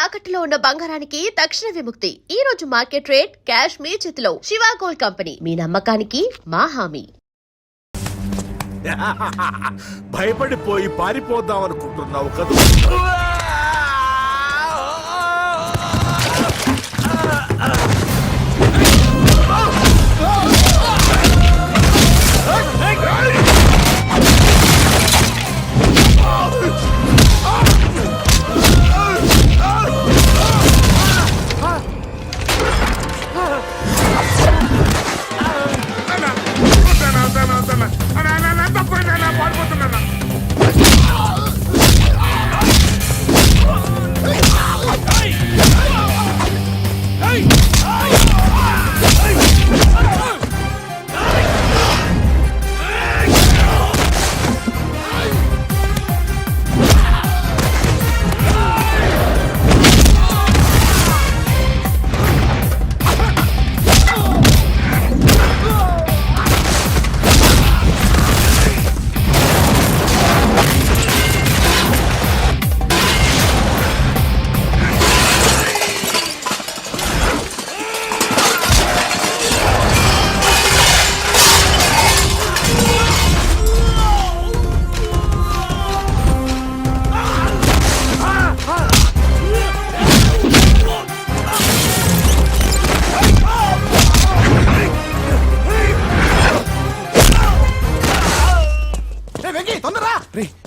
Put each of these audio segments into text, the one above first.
తాకట్టులో ఉన్న బంగారానికి తక్షణ విముక్తి. ఈ రోజు మార్కెట్ రేట్ క్యాష్ మీ చేతిలో. శివ గోల్డ్ కంపెనీ, మీ నమ్మకానికి మా హామీ. భయపడిపోయి పారిపోదాం అనుకుంటున్నావు కదా.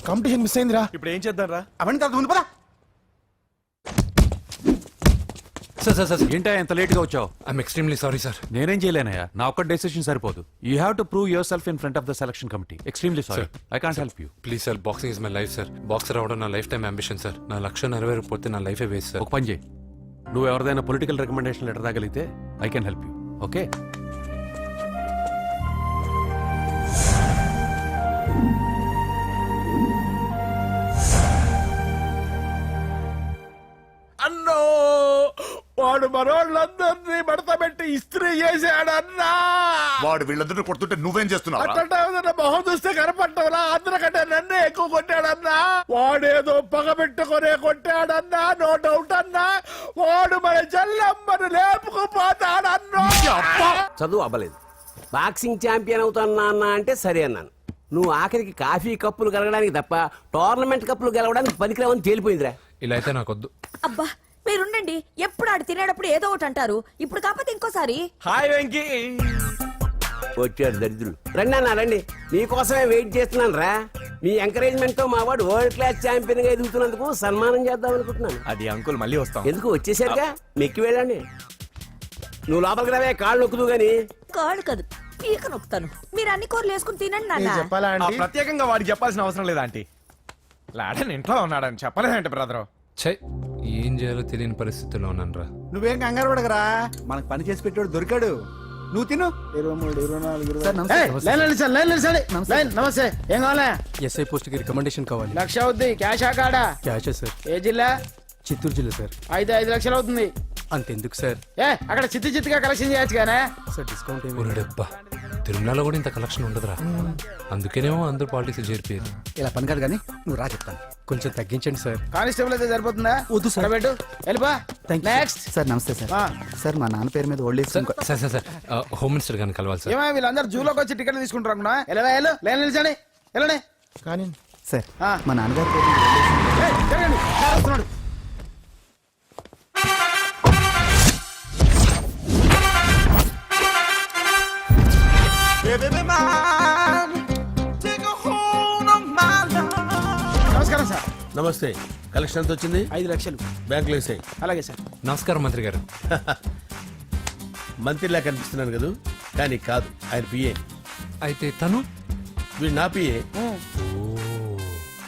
కాంపిటీషన్ మిస్ అయిందిరా. ఇప్పుడు ఏం చేద్దాం రా? అవన్నీ తర్వాత ముందు పదా. సార్ ఏంటా ఎంత లేట్ గా వచ్చావు? I'm extremely sorry sir. నేనేం చేయలేనయ్యా, నా ఒక్క డెసిషన్ సరిపోదు. You have to prove your self in front of the selection committee. Extremely sorry, I can't help you. Please sir, boxing is my life sir. Boxer అవడం నా life time ambition sir. నా లక్ష్యం నెరవేరకపోతే నా లైఫే waste sir. ఒక పని చేయి, నువ్వు ఎవరిదైనా పొలిటికల్ రికమెండేషన్ లెటర్ రాగలిగితే I can help you. Okay? అన్నో, వాడు మనోళ్ళందరినీ మడత పెట్టి ఇస్త్రీ చేశాడన్నా. వాడు వీళ్ళందరూ కొడుతుంటే నువ్వేం చేస్తున్నావు? అట్లా మొహం చూస్తే కనపడ్డవరా? అందరికంటే నన్నే ఎక్కువ కొట్టాడన్నా. వాడేదో పగ పెట్టుకునే కొట్టాడన్నా, నో డౌట్ అన్నా. వాడు మన చెల్లమ్మను లేపుకుపోతాడన్నా. చదువు అవ్వలేదు, బాక్సింగ్ ఛాంపియన్ అవుతానా అన్న అంటే సరే అన్నాను. నువ్వు ఆఖరికి కాఫీ కప్పులు గెలవడానికి తప్ప టోర్నమెంట్ కప్పులు గెలవడానికి పనికిరావని తేలిపోయిందిరా. ఇలా అయితే నాకొద్దు. అబ్బా మీరుండండి, ఎప్పుడు ఆడు తినేటప్పుడు ఏదో ఒకటి అంటారు. ఇప్పుడు కాకపోతే ఇంకోసారి. హాయ్ వెంకీ. వచ్చాడు దరిద్రులు. రండి అన్న రండి, మీకోసమే వెయిట్ చేస్తున్నాను రా. మీ ఎంకరేజ్మెంట్ తో మా వాడు వరల్డ్ క్లాస్ ఛాంపియన్ గా ఎదుగుతున్నందుకు సన్మానం చేద్దాం అనుకుంటున్నాను. అది అంకుల్ మళ్ళీ వస్తాం. ఎందుకు వచ్చేసరిగా మెక్కి వెళ్ళండి. నువ్వు లోపలికి రావే, కాళ్ళు నొక్కుదు గాని. కాళ్ళు కాదు, పీక నొక్కుతాను. మీరు అన్ని కూరలు వేసుకుని తినండి నాన్న. చెప్పాలా ఆంటీ? ప్రత్యేకంగా వాడికి చెప్పాల్సిన అవసరం లేదా ఆంటీ? లాడన్ ఇంట్లో ఉన్నాడని చెప్పలేదంటే బ్రదరు. ఛై, ఏం చేయాలో తెలియని పరిస్థితుల్లో ఉన్నాను రా. నువ్వేం కంగారు పడకరా, మనకు పని చేసి పెట్టాడు దొరికాడు. నువ్వు తిను. 23, 24, నమస్తే. ఏం కావాలా? ఎస్ఐ పోస్ట్ కి రికమెండేషన్ కావాలి. 1,00,000 అవుద్ది. క్యాషా కాడా? క్యాషే సార్. ఏ జిల్లా? చిత్తూరు జిల్లా సార్. 5 లక్షలు అవుతుంది. అంతెందుకు సార్? అక్కడ చిత్తుగా కలెక్షన్ చేయొచ్చు కానీ సార్ డిస్కౌంట్ డబ్బా, తిరుమలలో కూడా ఇంత కలెక్షన్ ఉండదురా. అందుకేనేమో అందరూ పాలిటిక్స్ చేరిపోయారు. ఇలా పని కాదు కానీ నువ్వు రా చెప్తాను. కొంచెం తగ్గించండి సార్. కానిస్టేబుల్ అయితే సరిపోతుందా? వద్దు సార్. పెట్టు, వెళ్ళిపా. నెక్స్ట్. సార్ నమస్తే సార్. సార్ మా నాన్న పేరు మీద old age sir sir sir home minister గారిని కలవాలి సార్. ఏమో వీళ్ళందరూ జూలోకి వచ్చి టికెట్లు తీసుకుంటారు అనుకున్నా. వెళ్ళవా, లైన్ నిలిచండి, వెళ్ళండి. కానీ సార్ ఆ. మా నాన్నగారి పేరు మీద old age ఏయ్, జరగండి, సార్ వస్తున్నాడు. నమస్కారం సార్. నమస్తే. కలెక్షన్ ఎంత వచ్చింది? 5 లక్షలు. బ్యాంకులో వేసాయి. అలాగే సార్. నమస్కారం మంత్రి గారు. మంత్రిలా కనిపిస్తున్నాను కదా, కానీ కాదు, ఆయన పిఏ. అయితే తను వీడు నా పిఏ.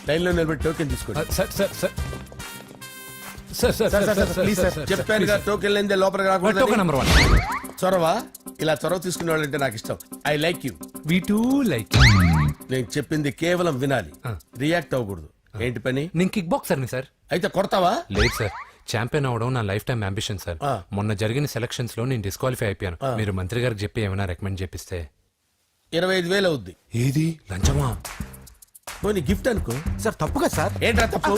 లైన్లో నిలబెట్టి టోకెన్ తీసుకోండి. Sir sir sir sir sir sir sir please sir. చెప్పాను కదా, టోకెన్ లేనిదే లోపలికి టోకెన్ రాకూడదు. నెంబర్ 1. చొరవ, ఇలా చొరవ తీసుకునే వాళ్ళంటే నాకు ఇష్టం. I like you. We two like. నేను చెప్పింది కేవలం వినాలి, రియాక్ట్ అవ్వకూడదు. ఏంటి పని? నేను కిక్ బాక్సర్ని సార్. అయితే కొడతావా? లేదు సార్, ఛాంపియన్ అవడం నా లైఫ్ టైం అంబిషన్ సార్. మొన్న జరిగిన సెలక్షన్స్ లో నేను డిస్క్వాలిఫై అయిపోయాను. మీరు మంత్రి గారికి చెప్పి ఏమైనా రికమెండ్ చేపిస్తే. 25,000 అవుద్ది. ఏది లంచమా? పోనీ గిఫ్ట్ అనుకో. సార్ తప్పుగా సార్ ఏంట్రా తప్పు?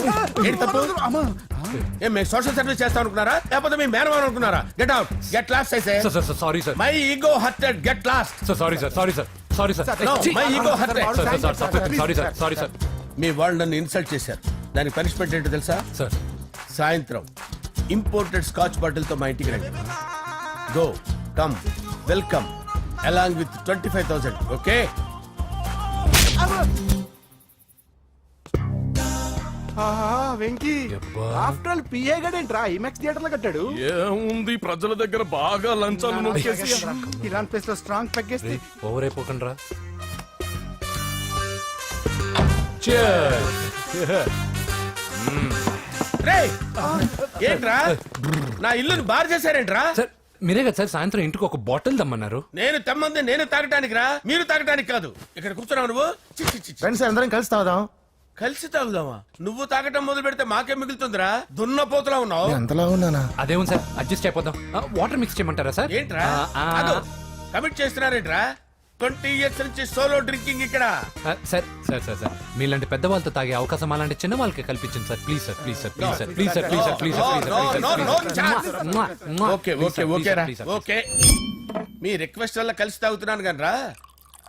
ఏంటి తప్పు? అమ్మా ఏం మేము సోషల్ సర్వీస్ చేస్తాం అనుకున్నారా, లేకపోతే మీ మేనమాన్ అనుకున్నారా? గెట్ అవుట్, గెట్ లాస్ట్ అయితే. Sir sir sorry sir my ego hurted, get lost. Sir sorry sir sorry sir sorry sir No, my ego hurt. Sorry sir sorry sir మీ వాళ్ళు నన్ను ఇన్సల్ట్ చేశారు. దానికి పనిష్మెంట్ ఏంటో తెలుసా? సార్ సాయంత్రం imported scotch bottle తో మా ఇంటికి రండి. Go come welcome along with 25,000. Okay? Venky యబ్బా. ఆఫ్టర్ ఆల్ పిఏ గడేంట్రా ఇమెక్స్ థియేటర్ లో కట్టాడు. ఏముంది, ప్రజల దగ్గర బాగా లంచాలు నొక్కేసి ఇరాన్ ప్లేస్ లో స్ట్రాంగ్ పెగ్గేస్తే ఓవర్ అయిపోకండి రా. రే ఏంట్రా నా ఇల్లుని బార్ చేశారేంట్రా? సార్ మీరే కదా సార్ సాయంత్రం ఇంటికి ఒక బాటిల్ దమ్మన్నారు. నేను తెమ్మంది నేను తాగటానికి రా, మీరు తాగటానికి కాదు. ఇక్కడ కూర్చున్నావు నువ్వు. చి, చి, చి, చి. ఫ్రెండ్స్ అందరం కలిసి తాగుదాం. కలిసి తాగుదామా? నువ్వు తాగటం మొదలు పెడితే మాకేం మిగులుతుందిరా? దున్నపోతులా ఉన్నావు. ఎంతలా ఉన్నానా? అదేమో సార్ అడ్జస్ట్ అయిపోదాం. వాటర్ మిక్స్ చేయమంటారా సార్? ఏంట్రా ఆ, కమిట్ చేస్తున్నారేంట్రా? 20 years నుంచి సోలో డ్రింకింగ్ ఇక్కడ. సార్ సార్ సార్ సార్ మీలాంటి పెద్ద వాళ్ళతో తాగే అవకాశం అలాంటి చిన్న వాళ్ళకి కల్పించండి sir. Please sir please sir please sir please sir please sir please sir okay okay okay రా ఓకే. మీ రిక్వెస్ట్ వల్ల కలిసి తాగుతున్నాను కానీ రా,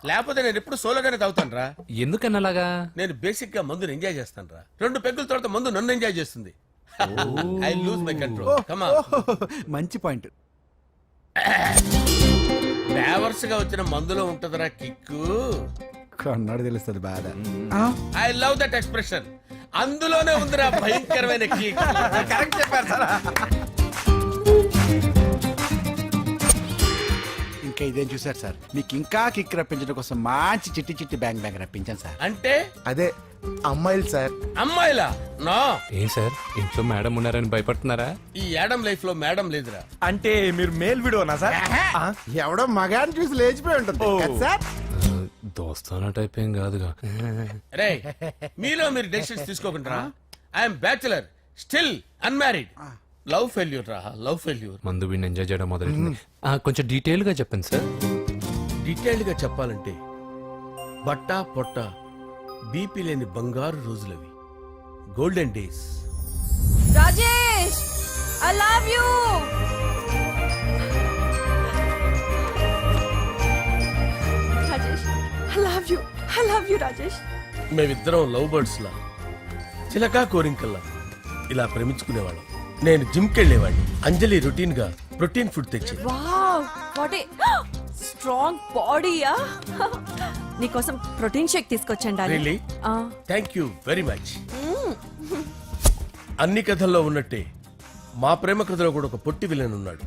లేకపోతే నేను ఎప్పుడు సోలోగానే తాగుతాను రా. ఎందుకన్నా అలాగా? నేను బేసిక్ గా మందుని ఎంజాయ్ చేస్తాను రా. 2 పెగ్గుల తర్వాత మందు నన్ను ఎంజాయ్ చేస్తుంది. I lose my control. కమా మంచి పాయింట్. ఫ్లేవర్స్ గా వచ్చిన మందులో ఉంటదిరా కిక్కు. కన్నాడు తెలుస్తుంది బాధ. I love that expression. అందులోనే ఉందిరా భయంకరమైన కిక్. కరెక్ట్ చెప్పారు సార్. ఇంకా ఇదేం చూసారు సార్, మీకు ఇంకా కిక్ రప్పించడం కోసం మంచి చిట్టి చిట్టి బ్యాంగ్ బ్యాంగ్ రప్పించాను సార్. అంటే అదే అమ్మాయిలు సార్. అమ్మాయిలా? నా ఏం సార్ ఇంట్లో మేడం ఉన్నారని భయపడుతున్నారా? ఈ యాడమ్ లైఫ్ లో మేడం లేదురా. అంటే మీరు మేల్ వీడియోనా సార్? ఎవడో మగాన్ని చూసి లేచిపోయి ఉంటుంది కదా సార్. దోస్తానా టైప్ ఏం కాదుగా. రే మీలో మీరు డెసిషన్స్ తీసుకోకుండా. I'm bachelor, still unmarried. Love failure రా, లవ్ ఫెయిల్యూర్. మందు వీడిని ఎంజాయ్ చేయడం మొదలైంది. కొంచెం డీటెయిల్ గా చెప్పండి సార్. డీటెయిల్డ్ గా చెప్పాలంటే బట్టా పొట్ట బీపీ లేని బంగారు రోజులవి, golden days. Rajesh I love you. Rajesh I love you, I love you Rajesh. మేమిద్దరం లవ్ బర్డ్స్ లా, చిలకా కోరింకల్లా ఇలా ప్రేమించుకునేవాళ్ళం. నేను జిమ్ కెళ్ళేవాడిని. అంజలి రొటీన్ గా ప్రోటీన్ ఫుడ్ తెచ్చేది. వావ్ వాట్ ఏ స్ట్రాంగ్ బాడీయా. నీకోసం ప్రోటీన్ షేక్ తీసుకొచ్చండి Really? Thank you very much. అన్ని కథల్లో ఉన్నట్టే మా ప్రేమ కథలో కూడా ఒక పొట్టి విలన్ ఉన్నాడు.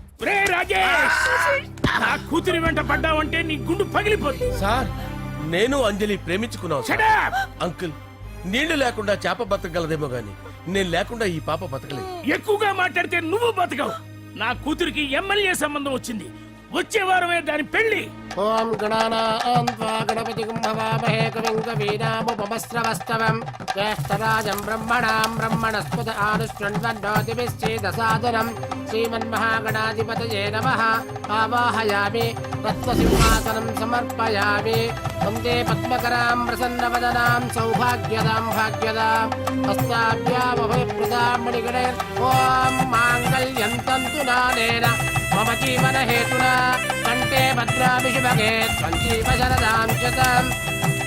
నా కూతురి వెంట పడ్డావంటే నీ గుండు పగిలిపోతుంది. సార్ నేను అంజలి ప్రేమించుకున్నాను సార్. అంకుల్ నీళ్లు లేకుండా చేప బతకగలదేమో గాని నేను లేకుండా ఈ పాప బతకలేదు. ఎక్కువగా మాట్లాడితే నువ్వు బతకవు. నా కూతురికి ఎమ్మెల్యే సంబంధం వచ్చింది. వచ్చే వారమే దాని పెళ్లి. ఓం గణానాం త్వా గణపతిం భవామహే కవిం కవీనాముపమస్రవస్తవం జ్యేష్ఠరాజం బ్రహ్మణాం బ్రహ్మణస్పద ఆనుష్ణ్వన్నోతిభిశ్చేదసాదనం శ్రీమన్మహాగణాధిపతయే నమః. ఆవాహయామి తత్వసింహాసనం సమర్పయామి. వందే పద్మకరాం ప్రసన్నవదనాం సౌభాగ్యదాం భాగ్యదాం హస్తాభ్యామభయప్రదాం మణిగణైర్. ఓం మాంగళ్యం తంతు నానేన మమ జీవన హేతునా కంటే భద్రాభి శుభగే సంజీవ శరదాం శతం.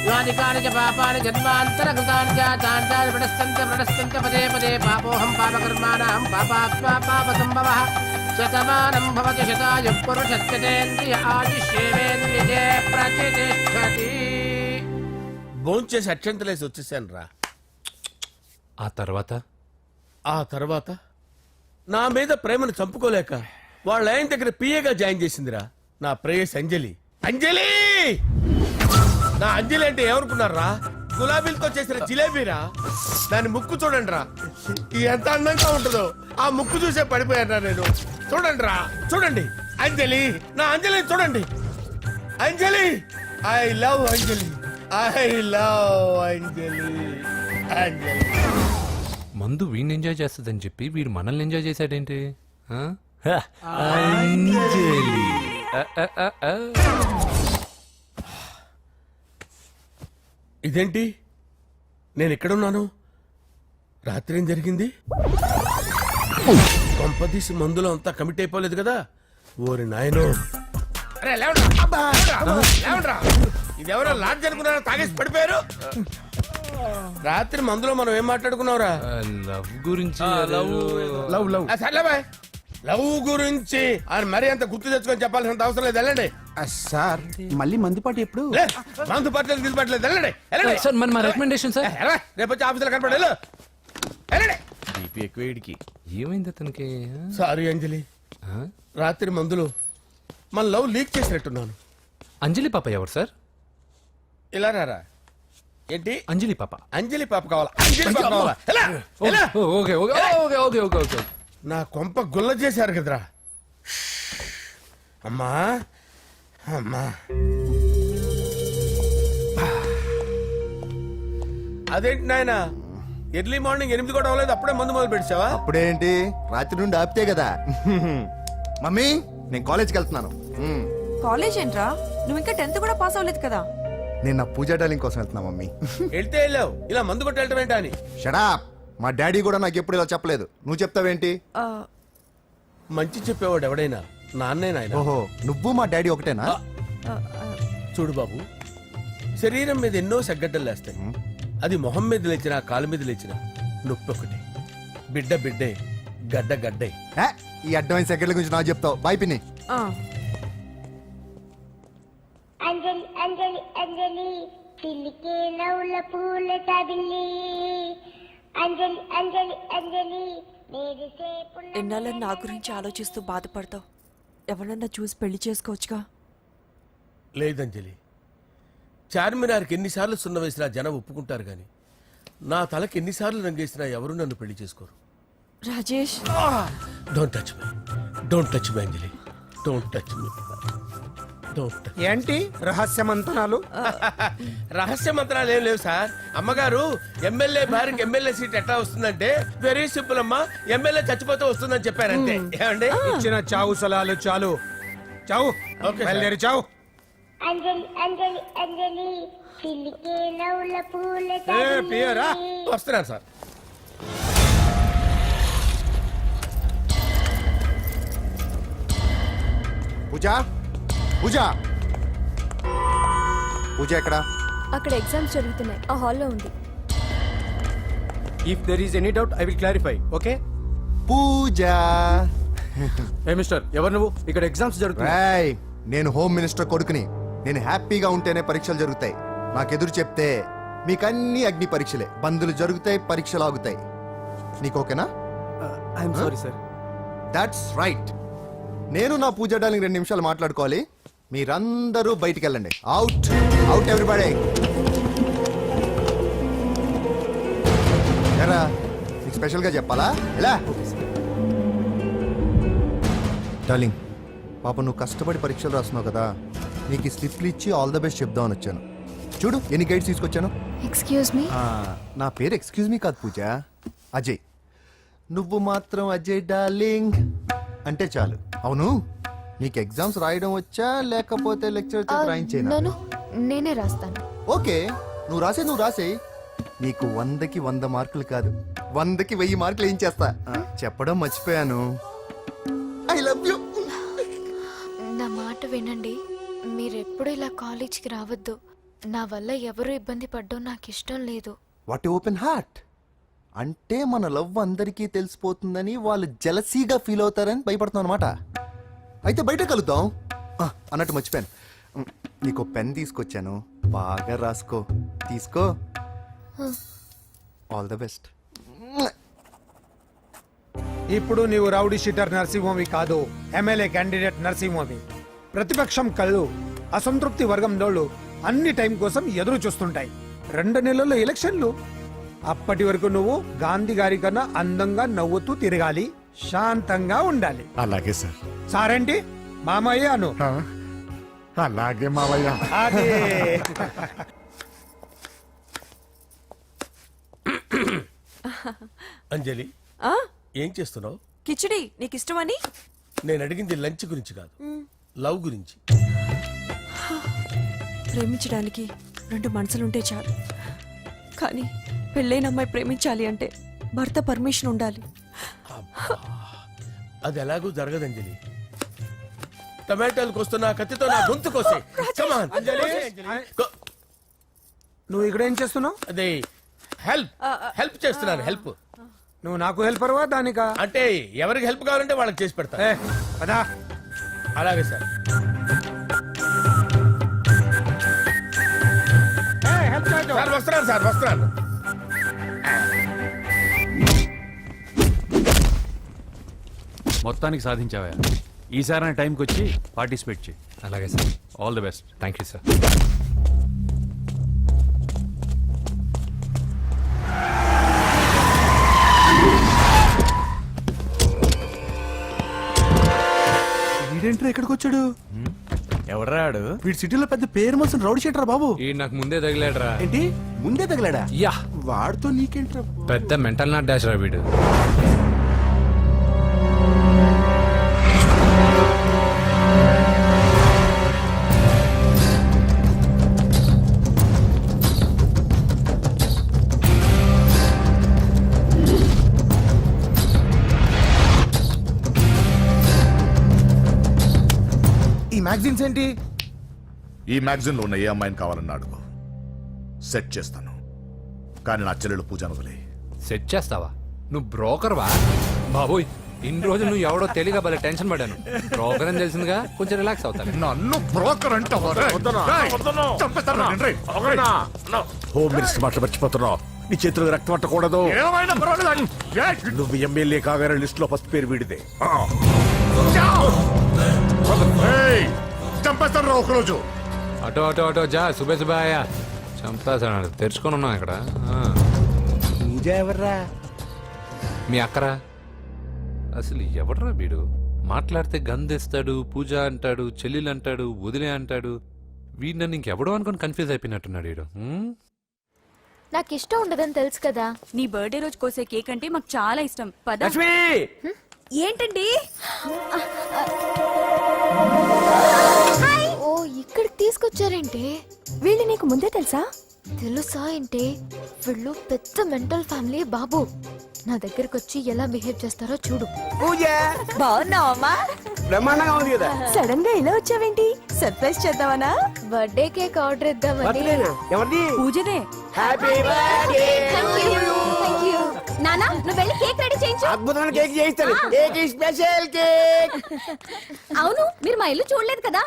యాని కాని చ పాపాని జన్మాంతరకృతాని జాతాని ప్రణశ్యంత పదే పదే పాపోహం పాపకర్మాణం పాపాత్మా పాపసంభవః. శతమానం భవతి శతాయుః పురుషస్యేంద్రియ ఆయుష్యేంద్రియే ప్రతిష్టతి. భోంచేసి అక్షంతలేసి వచ్చేసాను రా. ఆ తర్వాత ఆ తర్వాత నా మీద ప్రేమను చంపుకోలేక వాళ్ళ ఆయన దగ్గర పిఏగా జాయిన్ చేసిందిరా నా ప్రేయస్ అంజలి. అంజలి నా అంజలి అంటే ఏమనుకున్నారా? గులాబీలతో చేసిన జిలేబీరా. దాని ముక్కు చూడండి రా, ఎంత అందంగా ఉంటుందో. ఆ ముక్కు చూసే పడిపోయారా నేను. చూడండి రా, చూడండి అంజలి, నా అంజలిని చూడండి. Anjali I love Anjali, I love Anjali. Anjali మందు వీడిని ఎంజాయ్ చేస్తుందని చెప్పి వీడు మనల్ని ఎంజాయ్ చేశాడేంటి? ఆ? అంజలి. ఇదేంటి నేను ఎక్కడున్నాను? రాత్రి ఏం జరిగింది? కొంపదీసి మందులో అంతా కమిట్ అయిపోలేదు కదా? ఓరి నాయనో! అరే లేవండ్రా! లేవండ్రా! ఇదెవరో లాడ్జ్ అనుకున్నారో తాగేసి పడిపోయారు. రాత్రి మందులో మనం ఏం మాట్లాడుకున్నావురా? లవ్ గురించి లవ్ లవ్ సర్లే బాయ్, లవ్ గురించి ఆయన మరీ అంత గుర్తు తెచ్చుకొని చెప్పాల్సినంత అవసరం లేదు. వెళ్ళండి. సార్ మళ్ళీ మందుపాటి ఎప్పుడు? లే, మందు పట్టలేదు దిల్పట్టలేదు. వెళ్ళండి వెళ్ళండి. సార్ మన మా రికమెండేషన్ సార్. ఎలా? రేపు వచ్చి ఆఫీసులో కనపడి వెళ్ళు. వెళ్ళండి. బీపీ ఎక్కువ వీడికి. ఏమైంది అతనికి? సారీ అంజలి, రాత్రి మందులో మన లవ్ లీక్ చేసినట్టున్నాను. అంజలి పాప ఎవరు సార్? ఇలా రారా. ఏంటి? అంజలి పాప. అంజలి పాప కావాలా? అంజలి పాప కావాలా? ఎలా? ఎలా? Okay okay okay okay okay okay. నా కొంప గుల్ల చేశారు కదరా. అమ్మా అమ్మా, అదేంటి నాయన ఎర్లీ మార్నింగ్ 8 కూడా అవ్వలేదు, అప్పుడే మందు మొదలు పెట్టావా? అప్పుడేంటి, రాత్రి నుండి ఆపితే కదా. మమ్మీ నేను కాలేజ్కి వెళ్తున్నాను. కాలేజ్ ఏంట్రా, నువ్వు ఇంకా 10th కూడా పాస్ అవ్వలేదు కదా. నేను నా పూజా డాలింగ్ కోసం వెళ్తున్నా మమ్మీ. వెళ్తే వెళ్ళావు, ఇలా మందు కొట్టి వెళ్ళటం ఏంటా అని. షడా, మా డాడీ కూడా నాకు ఎప్పుడు ఇలా చెప్పలేదు. నువ్వు చెప్తావేంటి? ఆ, మంచి చెప్పేవాడు ఎవడైనా నాన్నే నాయన. ఓహో, నువ్వు మా డాడీ ఒకటేనా? ఆ, ఆ, చూడు బాబు, శరీరం మీద ఎన్నో సగ్గడ్డలు లేస్తాయి. అది మొహం మీద లేచినా కాలు మీద లేచినా నొప్పి ఒకటి. బిడ్డ బిడ్డే, గడ్డ గడ్డే. ఏ, ఈ అడ్వాన్స్ సెకండ్ల గురించి నాకు చెప్తావు. బాయ్ పిన్ని. ఆ. అంజలి అంజలి అంజలి పిల్లికే నవ్వుల పూల తబిల్లి అంజలి అంజలి అంజలి ఎన్నాళ్ళని నా గురించి ఆలోచిస్తూ బాధపడతావు. ఎవరన్నా చూసి పెళ్లి చేసుకోవచ్చుగా. లేదంజలి, చార్మినార్కి ఎన్నిసార్లు సున్న వేసినా జనం ఒప్పుకుంటారు గాని నా తలకి ఎన్నిసార్లు రంగేసినా ఎవరు నన్ను పెళ్లి చేసుకోరు. Rajesh, don't touch me, don't touch me Anjali, don't touch me, don't touch. ఏంటి రహస్య మంతనాలు? రహస్య మంత్రాలు ఏం లేవు సార్. అమ్మగారు ఎమ్మెల్యే భార్యకి ఎమ్మెల్యే సీట్ ఎట్లా వస్తుందంటే వెరీ సింపుల్ అమ్మా, ఎమ్మెల్యే చచ్చిపోతే వస్తుందని చెప్పారంతే. ఏమండి? ఇచ్చిన చావు సలాలు చాలు. చావు. ఓకే బయలుదేరి చావు. అంజలి అంజలి అంజలి పిల్లికే నవ్వుల పూల పియరా? వస్తున్నాను సార్. పూజ, పూజ, పూజ ఎక్కడ? అక్కడ ఎగ్జామ్స్ జరుగుతున్నాయి, ఆ హాల్లో ఉంది. If there is any doubt I will clarify. Okay Pooja. Hey mister, ఎవరు నువ్వు? ఇక్కడ ఎగ్జామ్స్ జరుగుతున్నాయి. రాయ్, నేను హోమ్ మినిస్టర్ కొడుకుని. నేను హ్యాపీగా ఉంటేనే పరీక్షలు జరుగుతాయి. నాకెదురు చెప్తే మీకన్నీ అగ్ని పరీక్షలే. బందులు జరుగుతాయి, పరీక్షలు ఆగుతాయి. నీకు ఓకేనా? I'm sorry sir. That's right. నేను నా పూజ డార్లింగ్ 2 నిమిషాలు మాట్లాడుకోవాలి. మీరందరూ బయటికి వెళ్ళండి. Out out everybody. ఎరా, నీకు స్పెషల్గా చెప్పాలా? ఎలా డార్లింగ్, పాప నువ్వు కష్టపడి పరీక్షలు రాస్తున్నావు కదా, నీకు ఈ స్లిప్లు ఇచ్చి ఆల్ ద బెస్ట్ చెప్దామని వచ్చాను. చూడు ఎన్ని గైడ్స్ తీసుకొచ్చాను. Excuse me. నా పేరు ఎక్స్క్యూజ్ మీ కాదు పూజ, అజయ్. నువ్వు మాత్రం అజయ్ డార్లింగ్ అంటే చాలు. అవును, నీకు ఎగ్జామ్స్ రాయడం వచ్చా లేకపోతే లెక్చర్ రాయించేనా? నేనే రాస్తాను. ఓకే, నువ్వు రాసే. నీకు 100కి 100 మార్కులు కాదు, 100కి 1000 మార్కులు ఏం చేస్తా. చెప్పడం మర్చిపోయాను, ఐ లవ్ యూ. నా మాట వినండి, మీరెప్పుడు ఇలా కాలేజ్కి రావద్దు. నా వల్ల ఎవరు ఇబ్బంది పడ్డం నాకు ఇష్టం లేదు. What open heart. అంటే మన లవ్ అందరికీ తెలిసిపోతుందని వాళ్ళు జలసీగా ఫీల్ అవుతారని భయపడుతున్నాను అనమాట. అయితే బయట కలుద్దాం. అన్నట్టు మర్చిపోయాను, నీకు పెన్ తీసుకొచ్చాను, బాగా రాసుకో. తీసుకో. All the best. ఇప్పుడు నీవు రౌడీ షీటర్ నరసింహవి కాదు, ఎమ్మెల్యే క్యాండిడేట్ నరసింహవి. ప్రతిపక్షం కళ్ళు, అసంతృప్తి వర్గం డోళ్ళు అన్ని టైం కోసం ఎదురు చూస్తుంటాయి. 2 నెలల్లో ఎలక్షన్లు. అప్పటి వరకు నువ్వు గాంధీ గారి కన్నా అందంగా నవ్వుతూ తిరగాలి, శాంతంగా ఉండాలి. అలాగే సార్. సారేంటి మామయ్య అను. అలాగే మావయ్య. అదే. అంజలి, ఆ? ఏం చేస్తున్నావు? కిచిడి నీకు ఇష్టమని. నేను అడిగింది లంచ్ గురించి కాదు, లవ్ గురించి. ప్రేమించడానికి 2 మనసులుంటే చాలు, కానీ పెళ్ళైన అమ్మాయి ప్రేమించాలి అంటే భర్త పర్మిషన్ ఉండాలి. అది ఎలాగూ జరగదు అంజలి. టమాటాలకు వస్తున్న కత్తితో నా గొంతు కోసే. Come on. నువ్వు ఇక్కడ ఏం చేస్తున్నావు? అదే హెల్ప్ చేస్తున్నాను. హెల్ప్ నువ్వు నాకు హెల్పర్వా దానికా? అంటే ఎవరికి హెల్ప్ కావాలంటే వాళ్ళకి చేసి పెడతా. పదా. అలాగే సార్. సార్ వస్తున్నాను సార్, వస్తున్నాను. మొత్తానికి సాధించావా? ఈసారి టైంకి వచ్చి పార్టిసిపేట్ చేయి. అలాగే sir. All the best. Thank you sir. వీడేంట్రా ఇక్కడికి వచ్చాడు? ఎవడ్రాడు? వీడి సిటీలో పెద్ద పేరు మోసిన రౌడీ షీటరా బాబు. ఈ నాకు ముందే తగిలాడరా. ఏంటి ముందే తగిలాడా? యా, వాడితో నీకేంట్రా? పెద్ద మెంటల్ నాట్ డాష్ రా వీడు. ఈ మ్యాగజైన్స్ ఏంటి? ఈ మ్యాగజైన్ లో ఉన్న ఏ అమ్మాయిని కావాలన్నా అడుగు, సెట్ చేస్తాను. కానీ నా చెల్లెలు పూజ వదిలే. సెట్ చేస్తావా? నువ్వు బ్రోకర్ వా? బాబోయ్, ఇన్ని రోజులు నువ్వు ఎవడో తెలియక భలే టెన్షన్ పడ్డాను. బ్రోకర్ అని తెలిసిందిగా కొంచెం రిలాక్స్ అవుతాను. నన్ను బ్రోకర్ అంటే హోమ్ మినిస్టర్ మాటలు మర్చిపోతున్నావు. నీ చేతులకు రక్తం పట్టకూడదు. నువ్వు ఎమ్మెల్యే కాగానే లిస్ట్ లో ఫస్ట్ పేరు వీడిదే. చంపేస్తాను రా ఒకరోజు. అటో అటో అటో జా, సుబే సుబే ఆయా. చంపేస్తాడు. తెరుచుకొని ఉన్నాం ఇక్కడ. పూజ ఎవర్రా? మీ అక్కరా? అసలు ఎవడరా వీడు? మాట్లాడితే గంధేస్తాడు, పూజ అంటాడు, చెల్లెలు అంటాడు, వదిలే అంటాడు. వీడు నన్ను ఇంకెవడో అనుకుని కన్ఫ్యూజ్ అయిపోయినట్టున్నాడు వీడు. నాకు ఇష్టం ఉండదని తెలుసు కదా. నీ బర్త్డే రోజు కోసే కేక్ అంటే మాకు చాలా ఇష్టం. పద. ఏంటండి? ఓ, ఇక్కడికి తీసుకొచ్చారేంటి? వీళ్ళు నీకు ముందే తెలుసా? తెలుసా ఏంటి? వీళ్ళు పెద్ద మెంటల్ ఫ్యామిలీ బాబు. నా దగ్గరకు వచ్చి ఎలా బిహేవ్ చేస్తారో చూడు. పూజ బాగున్నావమ్మా? బ్రహ్మాండంగా ఉంది కదా. సడన్ గా ఇలా వచ్చావేంటి? సర్ప్రైజ్ చేద్దామనా? బర్త్డే కేక్ ఆర్డర్ ఇద్దామని. బర్త్డేనా? ఎవరిది? పూజనే. Happy birthday. Thank you. నానా, నువ్వు వెళ్ళి కేక్ రెడీ చేయించు. అద్భుతమైన కేక్ చేయిస్తాను. Cake special cake. అవును, మీరు మా ఇల్లు చూడలేదు కదా.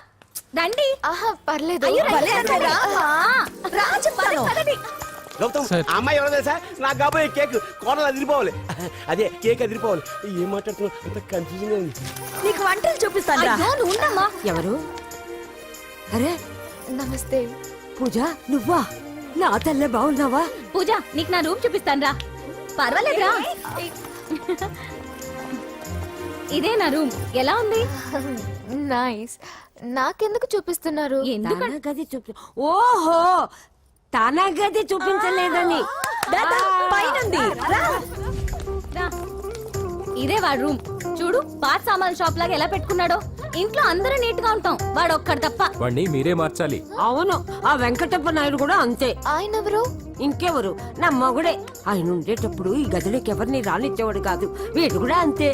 రండి. ఆహా, పర్లేదు. గౌతమ్, ఆ అమ్మాయి ఎవరో తెలుసా? నాకు కాబోయే కేక్ కోడలు అదిరిపోవాలి. అదే కేక్ అదిరిపోవాలి. ఏం మాట్లాడుతున్నావు? అంత కన్ఫ్యూజన్ గా ఉంది. నీకు వంటలు చూపిస్తాను. ఎవరు? అరే, నమస్తే. పూజ నువ్వా? నా తల్లే బాగున్నావా? పూజ, నీకు నా రూమ్ చూపిస్తాను రా. పర్వాలేదురా. ఇదే నా రూమ్. ఎలా ఉంది? నైస్. నాకెందుకు చూపిస్తున్నారు? గది చూపి. ఓహో, తన గది చూపించలేదని. పైనుంది. ఇదే వాడు రూమ్. చూడు, పాత సామాన్ షాప్ లాగా ఎలా పెట్టుకున్నాడో. ఇంట్లో అందరూ నీట్ గా ఉంటాం, వాడు ఒక్కడు తప్ప. వాడిని మీరే మార్చాలి. అవును, ఆ వెంకటప్ప నాయుడు కూడా అంతే. ఆయన ఎవరు? ఇంకెవరు? నా మగుడే. ఆయన ఉండేటప్పుడు ఈ గదిలోకి ఎవరిని రానిచ్చేవాడు కాదు. వీడు కూడా అంతే.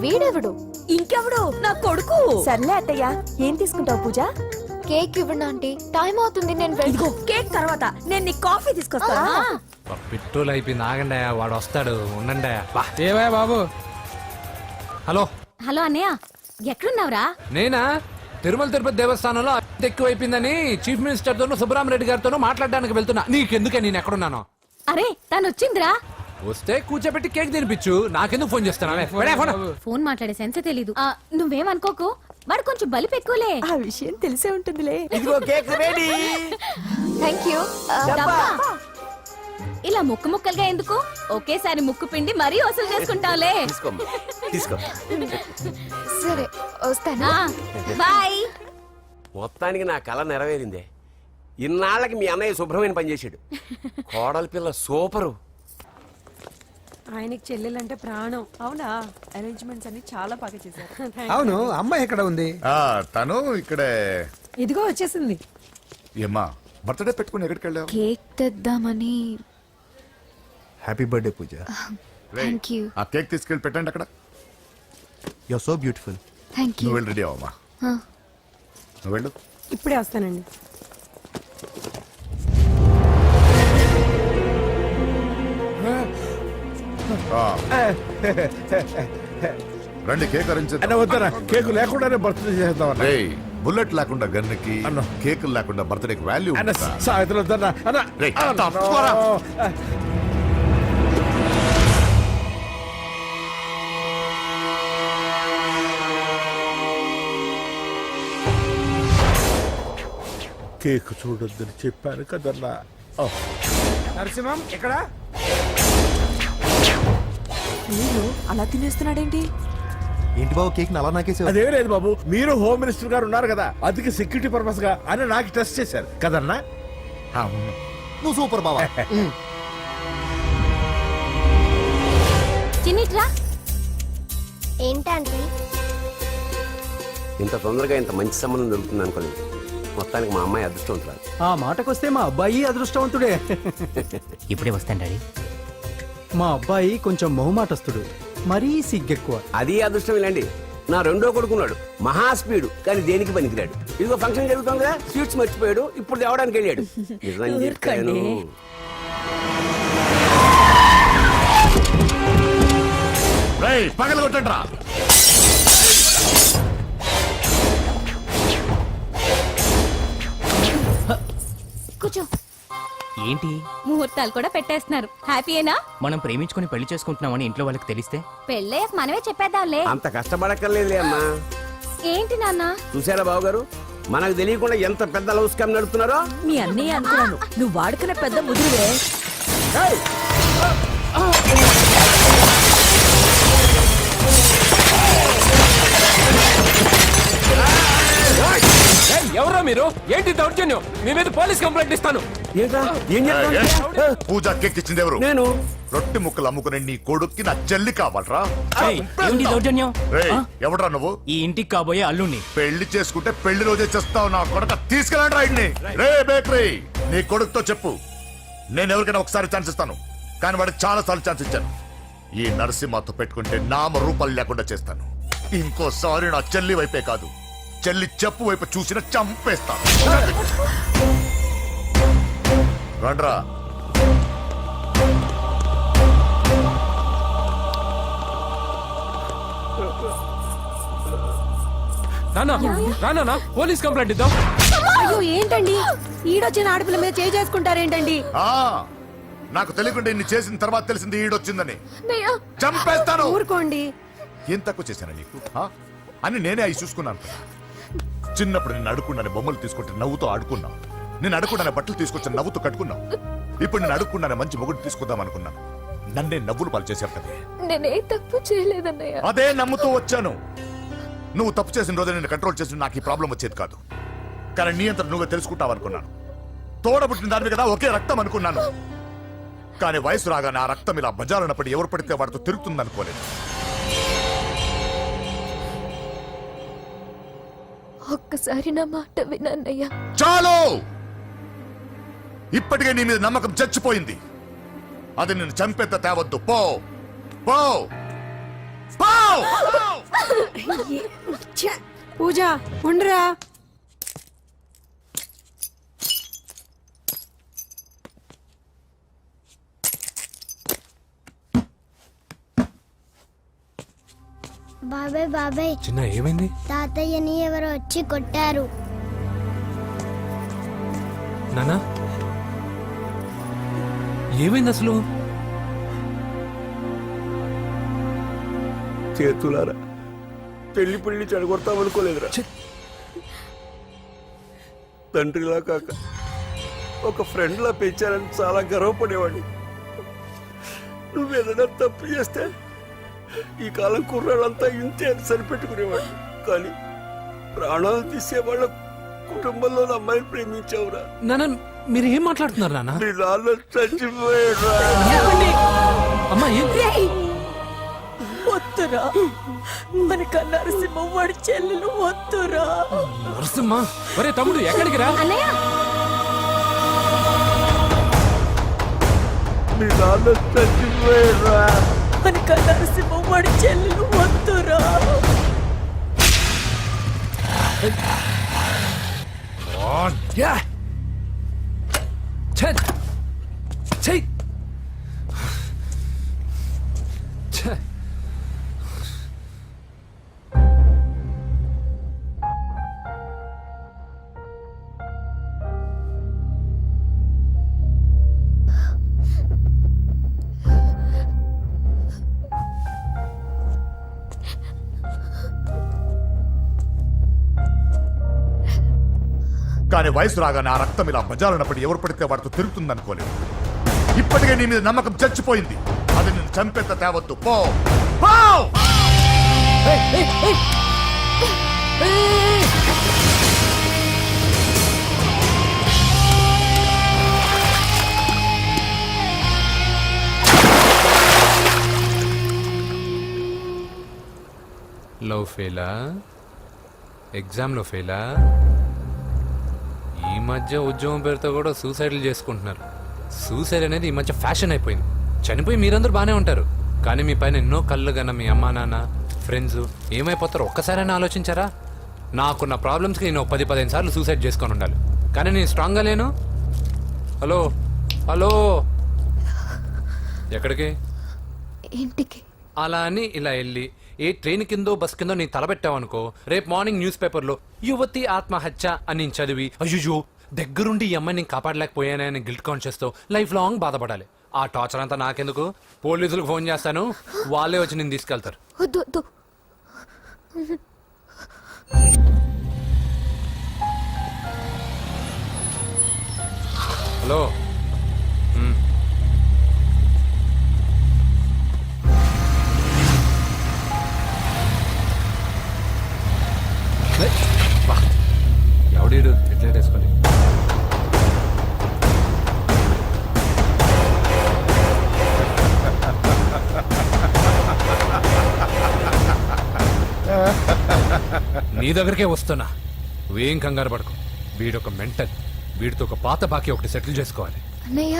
వీడెవడు? ఇంకెవడు? నా కొడుకు. సర్లే అత్తయ్య, ఏం తీసుకుంటావు పూజ? కేక్ ఇవ్వండి ఆంటీ, టైం అవుతుంది. నేను వెళ్ళి కేక్ తర్వాత నేను నీ కాఫీ తీసుకొస్తాను. పెట్రోల్ అయిపోయింది. ఆగండి, వాడు వస్తాడు. ఉండండి. ఏవయ్యా బాబు? హలో హలో అన్నయ్య, ఎక్కడున్నావురా? నేనా? తిరుమల తిరుపతి దేవస్థానంలో అత్యంత ఎక్కువైపోయిందని చీఫ్ మినిస్టర్ తోనూ సుబ్బరామరెడ్డి గారితోనూ మాట్లాడడానికి వెళ్తున్నా. నీకెందుకే నేను ఎక్కడున్నాను? అరే, తను వచ్చిందిరా. వస్తే కూర్చోబెట్టి కేక్ తినిపించు. నాకెందుకు ఫోన్ చేస్తున్నా? ఫోన్ మాట్లాడే సెన్సే తెలీదు. నువ్వేమనుకోకు, వాడు కొంచెం బలిపు ఎక్కువలే. ఆ విషయం తెలిసే ఉంటుందిలే. ఇదిగో కేక్ రెడీ. Thank you. ఇలా ముక్కు ముక్కలుగా ఎందుకు? ఒకేసారి ముక్కు పిండి మరీ వసూలు చేసుకుంటావులే. తీసుకో. సరే, వస్తానా? బాయ్. మొత్తానికి నా కళ నెరవేరిందే. ఇన్నాళ్ళకి మీ అన్నయ్య శుభ్రమైన పని చేశాడు. కోడల పిల్ల సూపరు. ఆయనకి చెల్లెలంటే ప్రాణం. అవునా? అరేంజ్మెంట్స్ అన్ని చాలా బాగా చేశారు. అవును, అమ్మాయి ఎక్కడ ఉంది? తను ఇక్కడే. ఇదిగో వచ్చేసింది. ఏమ్మా, బర్త్డే పెట్టుకుని ఎక్కడికి వెళ్ళావు? కేక్ తెద్దామని. Happy birthday Pooja. Thank you. ఆ కేక్ తీసుకెళ్ళి పెట్టండి అక్కడ. You are so beautiful. Thank you. నువ్వు వెళ్ళి రెడీ అవమ్మా. నువ్వు వెళ్ళు. ఇప్పుడే వస్తానండి. రండి కేక్ అరేంజ్ అన్న వద్దరా, కేక్ లేకుండానే బర్త్డే చేద్దాం అన్న. బుల్లెట్ లేకుండా గన్నుకి అన్న. కేక్ లేకుండా బర్త్డేకి వాల్యూ అన్న సాయంత్రం వద్దన్నా అన్న. రేయ్, అన్న, తప్పుకోరా. కేక్ చూడొద్దని చెప్పాను కదన్నా. నరసింహం ఎక్కడ? అలా తినేస్తున్నాడేంటి? ఏంటి బాబు కేక్ అలా నాకేసావు? అదే లేదు బాబు, మీరు హోమ్ మినిస్టర్ గారు ఉన్నారు కదా, అందుకే సెక్యూరిటీ పర్పస్ గా అని నాకు టెస్ట్ చేశారు కదన్నా. అవును. నువ్వు సూపర్ బాబా. చిన్నిట్రా. ఏంటంటే ఇంత తొందరగా ఇంత మంచి సంబంధం దొరుకుతుంది అనుకోలేదు. మొత్తానికి మా అమ్మాయి అదృష్టవంతురాలు. ఆ మాటకొస్తే మా అబ్బాయి అదృష్టవంతుడే. ఇప్పుడే వస్తాను డాడీ. మా అబ్బాయి కొంచెం మొహమాటస్తుడు, మరీ సిగ్గెక్కువ. అది అదృష్టం ఇలాండి. నా రెండో కొడుకున్నాడు, మహా స్పీడు, కానీ దేనికి పనికిరాడు. ఇదిగో ఫంక్షన్ జరుగుతుంది కదా, స్వీట్స్ మర్చిపోయాడు, ఇప్పుడు తేవడానికి వెళ్ళాడు. నిజం చెప్పాను. పగల కొట్టండి రా. కూర్చో. ఏంటి ముహూర్తాలు కూడా పెట్టేస్తున్నారు. హ్యాపీయేనా? మనం ప్రేమించుకుని పెళ్లి చేసుకుంటున్నామని ఇంట్లో వాళ్ళకి తెలిస్తే? పెళ్ళయ్యాక మనమే చెప్పేద్దాంలే. అంత కష్టపడక్కర్లేదులే అమ్మా. ఏంటి నాన్న? చూసారా బాబు గారు, మనకు తెలియకుండా ఎంత పెద్ద లవ్ స్కామ్ నడుపుతున్నారో. మీ అన్నయ్య అనుకున్నాను, నువ్వు వాడుకునే పెద్ద ముదురువే. ఎవరో మీరు? ఏంటి దౌర్జన్యం? మీ మీద పోలీస్ కంప్లైంట్ ఇస్తాను. ఏంటా? ఏం చేస్తాను? పూజ కేక్ ఇచ్చింది ఎవరు? నేను. రొట్టె ముక్కలు అమ్ముకునే నీ కొడుక్కి నా చెల్లి కావాలరా? ఏంటి దౌర్జన్యం? ఎవడరా నువ్వు? ఈ ఇంటికి కాబోయే అల్లుణ్ణి. పెళ్లి చేసుకుంటే పెళ్లి రోజే చేస్తావు నా కొడుక. తీసుకెళ్ళండి రాయిడ్ని. రే బేకరీ, నీ కొడుకుతో చెప్పు, నేను ఎవరికైనా ఒకసారి ఛాన్స్ ఇస్తాను, కానీ వాడికి చాలా సార్లు ఛాన్స్ ఇచ్చాను. ఈ నరసింహతో పెట్టుకుంటే నామ రూపాలు లేకుండా చేస్తాను. ఇంకోసారి నా చెల్లి వైపే కాదు, చెల్లి చెప్పు వైపు చూసిన చంపేస్తాను. రండ్రా. రానా పోలీస్ కంప్లైంట్ ఇద్దాం. అయ్యో ఏంటండి, ఈడొచ్చిన ఆడపిల్ల మీద చేసుకుంటారేంటండి? నాకు తెలియకుండా ఇన్ని చేసిన తర్వాత తెలిసింది ఈడొచ్చిందని. చంపేస్తాను. ఊరుకోండి. ఏం తక్కువ చేశాను నీకు అని నేనే అవి చూసుకున్నాను. చిన్నప్పుడు నేను అడుక్కున్నాను బొమ్మలు తీసుకుంటే నవ్వుతో ఆడుకున్నావు. నేను అడుక్కున్నాను బట్టలు తీసుకొచ్చి నవ్వుతూ కట్టుకున్నావు. ఇప్పుడు నేను అడుక్కున్నాను మంచి మొగుడు తీసుకుందాం అనుకున్నాను. నన్నే నవ్వులు పాలు చేశారు కదే. నేనే తప్పు చేయలేదన్నయ్య. అదే నమ్ముతూ వచ్చాను. నువ్వు తప్పు చేసిన రోజు నేను కంట్రోల్ చేసిన నాకు ఈ ప్రాబ్లం వచ్చేది కాదు. కానీ నీ అంతా నువ్వే తెలుసుకుంటావు అనుకున్నాను. తోడబుట్టిన దానివి కదా, ఒకే రక్తం అనుకున్నాను. కానీ వయసు రాగానే ఆ రక్తం ఇలా బజారునప్పుడు ఎవరు పడితే వాడితో తిరుగుతుంది అనుకోలేదు. ఒక్కసారి నా మాట వినన్నయ్య. చాలు, ఇప్పటికే నీ మీద నమ్మకం చచ్చిపోయింది. అది నిన్ను చంపేంత తేవద్దు. పో పో పో. పూజ ఉండరా. బాబాయ్ బాబాయ్, చిన్న ఏమైంది? తాతయ్యని ఎవరో వచ్చి కొట్టారు. నానా ఏమైంది అసలు? చేతులారా పెళ్లి పెళ్లి చెడగొడతామనుకోలేదురా. తండ్రిలా కాక ఒక ఫ్రెండ్లా పెంచారని చాలా గర్వపడేవాడిని. నువ్వేదైనా తప్పు చేస్తే ఈ కాలం కుర్రాళ్ళంతా ఇంతే అని సరిపెట్టుకునేవాడు. కానీ ప్రాణాలు తీసే వాళ్ళ కుటుంబంలో అమ్మాయిని ప్రేమించావురా. నాన్న మీరు ఏం మాట్లాడుతున్నారు నాన్న? నీ నాన్న చచ్చిపోయాడురా. అమ్మా వద్దురా, మనకు నరసింహ వాడి చెల్లెలు వద్దురా. నరసింహ, ఒరే తమ్ముడు ఎక్కడికి రా. మీ నాన్న చచ్చిపోయారా? కనక నరసింహం వాడి చెల్లెలు వద్దురా. కానీ వయసు రాగానే ఆ రక్తం ఇలా బజారునప్పుడు ఎవరు పడితే వాడితో తిరుగుతుంది అనుకోలేదు. ఇప్పటికే నీ మీద నమ్మకం చచ్చిపోయింది. అది నేను చంపేత తేవద్దు. పో పో! లవ్ ఫెయిలా? ఎగ్జామ్లో ఫెయిలా? ఈ మధ్య ఉద్యోగం పేరుతో కూడా సూసైడ్లు చేసుకుంటున్నారు. సూసైడ్ అనేది ఈ మధ్య ఫ్యాషన్ అయిపోయింది. చనిపోయి మీరందరూ బాగానే ఉంటారు, కానీ మీ పైన ఎన్నో కళ్ళు కన్నా మీ అమ్మా నాన్న ఫ్రెండ్స్ ఏమైపోతారో ఒక్కసారైనా ఆలోచించారా? నాకున్న ప్రాబ్లమ్స్కి నేను 10-15 సార్లు సూసైడ్ చేసుకొని ఉండాలి, కానీ నేను స్ట్రాంగ్గా లేను. హలో హలో, ఎక్కడికి? ఇంటికి. అలా అని ఇలా వెళ్ళి ఏ ట్రైన్ కిందో బస్ కిందో నీ తలబెట్టావనుకో, రేపు మార్నింగ్ న్యూస్ పేపర్లో యువతి ఆత్మహత్య అని నేను చదివి అయ్యో దగ్గరుండి ఈ అమ్మాయిని నేను కాపాడలేకపోయానని గిల్ట్ కాన్షియస్ తో లైఫ్ లాంగ్ బాధపడాలి. ఆ టార్చర్ అంతా నాకెందుకు? పోలీసులకు ఫోన్ చేస్తాను, వాళ్ళే వచ్చి నేను తీసుకెళ్తారు. వద్దు వద్దు. హలో, ఎవడీడు ఎట్లా వేసుకొని నీ దగ్గరికే వస్తున్నా. నువ్వేం కంగారు పడకు. వీడొక మెంటల్. వీడితో ఒక పాత బాకీ ఒకటి సెటిల్ చేసుకోవాలి. అన్నయ్య,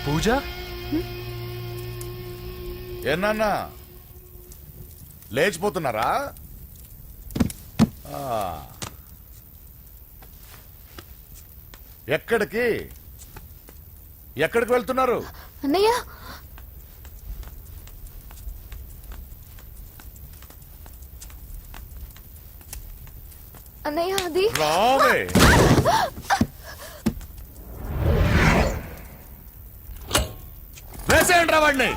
పూజ ఏనాన్నా లేచిపోతున్నారా? ఎక్కడికి ఎక్కడికి వెళ్తున్నారు? అన్నయ్య, అన్నయ్య అది రావే. వేసేయండి రా వాడిని.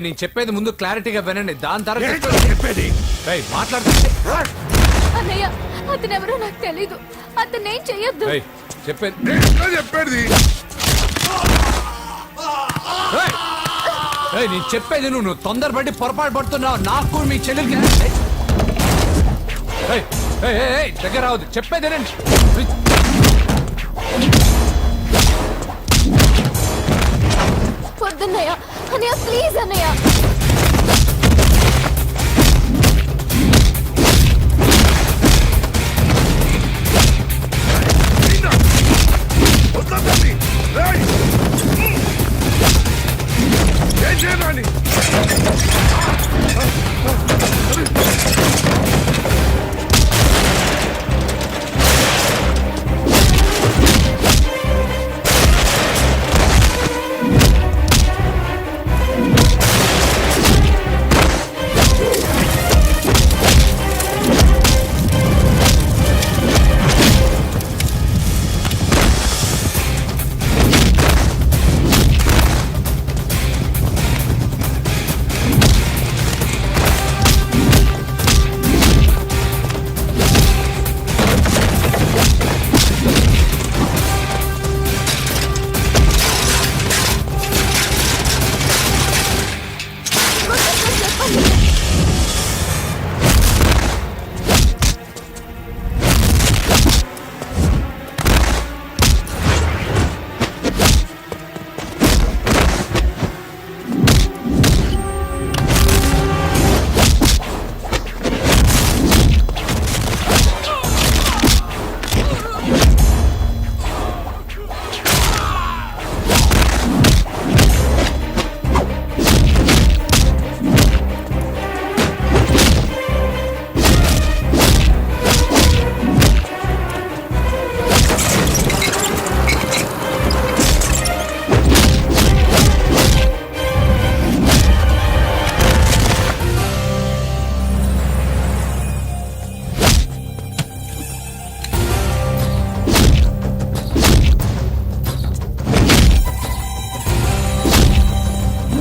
నేను చెప్పేది ముందు క్లారిటీగా వినండి, దాని తర్వాత చెప్పేది మాట్లాడుతుంటే అన్నయ్య, అతనెవరో నాకు తెలీదు. అతనేం చెయ్యొద్దు. చెప్పేది నేను చెప్పేది నువ్వు తొందరపడి పొరపాటు పడుతున్నావు. నాకు మీ చెల్లెలకి దగ్గర రావద్దు. చెప్పేదేనండి. వద్దన్నయ్య, అన్నయ్య ప్లీజ్ అన్నయ్య.